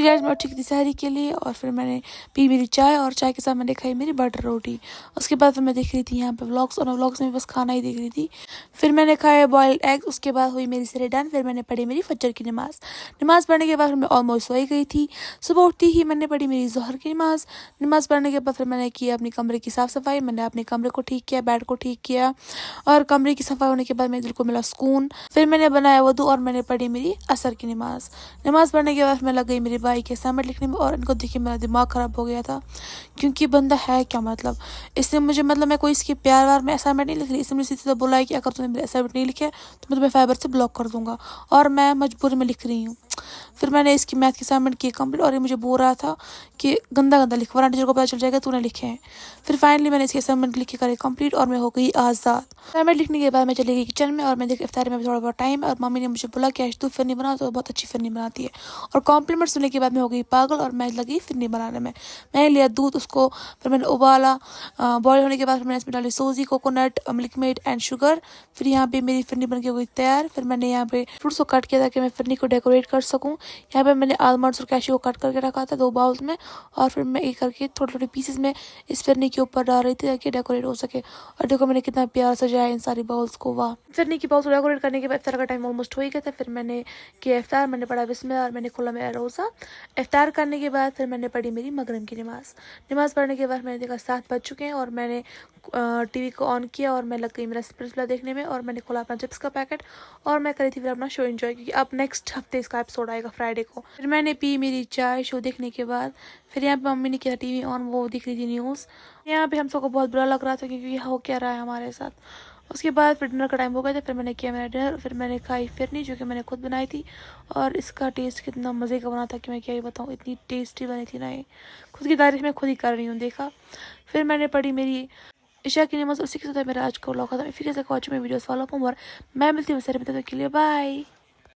Guys मैं उठी थी सहरी के लिए और फिर मैंने पी मेरी चाय और चाय के साथ मैंने खाई मेरी बटर रोटी। उसके बाद फिर मैं देख रही थी यहाँ पे व्लॉग्स और व्लॉग्स में बस खाना ही देख रही थी। फिर मैंने खाया बॉइल्ड एग। उसके बाद हुई मेरी सहरी डन। फिर मैंने पढ़ी मेरी फजर की नमाज़ पढ़ने के बाद फिर मैं ऑलमोस्ट सोई गई थी। सुबह उठती ही मैंने पढ़ी मेरी ज़ोहर की नमाज़ पढ़ने के बाद फिर मैंने किया अपनी कमरे की साफ़ सफाई। मैंने अपने कमरे को ठीक किया, बेड को ठीक किया और कमरे की सफाई होने के बाद मेरे दिल को मिला सुकून। फिर मैंने बनाया वुदू और मैंने पढ़ी मेरी असर की नमाज़ पढ़ने के बाद मैं लग गई मेरे भाई के असाइनमेंट लिखने में। और इनको देखिए मेरा दिमाग ख़राब हो गया था क्योंकि बंदा है क्या, मतलब इसने मुझे, मतलब मैं कोई इसके प्यार वार में असाइनमेंट नहीं लिख रही, इसने मुझे सीधे बोला है कि अगर तुमने मेरे असाइनमेंट नहीं लिखे तो मैं तुम्हें फाइबर से ब्लॉक कर दूंगा और मैं मजबूरी में लिख रही हूँ। फिर मैंने इसकी मैथ की असाइनमेंट की कंप्लीट और ये मुझे बोल रहा था कि गंदा गंदा लिख, वरना टीचर को पता चल जाएगा तूने लिखे हैं। फिर फाइनली मैंने इसकी असाइनमेंट लिख के करे कंप्लीट और मैं हो गई आज़ाद। असाइनमेंट लिखने के बाद मैं चली गई किचन में और मैं देखी इफ्तारी में थोड़ा बहुत टाइम और मम्मी ने मुझे बोला कि आज तू फिरनी बना, तो बहुत अच्छी फिरनी बनाती है। और कॉम्प्लीमेंट सुनने के बाद मैं हो गई पागल और मैं लगी फिरनी बनाने में। मैंने लिया दूध, उसको फिर मैंने उबाला। बॉयल होने के बाद फिर मैंने इसमें डाली सूजी, coconut, milk made and sugar. फिर यहाँ पे मेरी फिरनी बन के हो गई तैयार। फिर मैंने यहाँ पे फ्रूट्स को कट किया ताकि मैं फिरनी को डेकोरेट कर सकूँ। यहाँ पे मैंने आलमंड्स और कैश्यू को कट करके रखा था 2 बाउल्स में और फिर मैं एक करके थोड़े थोड़े पीसेस में इस फिरनी के ऊपर डाल रही थी ताकि डेकोरेट हो सके। और देखो मैंने कितना प्यार सजाया इन सारी बाउल्स को, वाह। फिरनी की बाउल्स को डेकोरेट करने के बाद इफ्तार का टाइम ऑलमोस्ट हो ही गया था। फिर मैंने किया इफ्तार, मैंने पढ़ा बिस्मिल्लाह और मैंने खोला मेरा रोज़ा। इफ्तार करने के बाद फिर मैंने पढ़ी मेरी मगरिब की नमाज़ पढ़ने के बाद मैंने देखा 7 बज चुके हैं और मैंने टीवी को ऑन किया और मैं लग गई मेरा सिलसिला देखने में। और मैंने खोला अपना चिप्स का पैकेट और मैं करी थी फिर अपना शो एंजॉय, क्योंकि अब नेक्स्ट हफ्ते इसका एपिसोड आएगा फ्राइडे को। फिर मैंने पी मेरी चाय शो देखने के बाद। फिर यहाँ पे मम्मी ने किया टीवी ऑन, वो दिख रही थी न्यूज़। यहाँ पे हम सबको बहुत बुरा लग रहा था क्योंकि हो क्या रहा है हमारे साथ। उसके बाद फिर डिनर का टाइम हो गया था। फिर मैंने किया मेरा डिनर। फिर मैंने खाई फिरनी जो कि मैंने खुद बनाई थी और इसका टेस्ट कितना मज़े का बना था कि मैं क्या ही बताऊँ, इतनी टेस्टी बनी थी ना ये। खुद की तारीफ मैं खुद ही कर रही हूँ, देखा। फिर मैंने पढ़ी मेरी इशा की नमाज़। उसी के साथ मेरा आज को व्लॉग खत्म। फिर कैसे वॉच में वीडियोस फॉलो अप और मैं मिलती हूँ सर के लिए, बाय।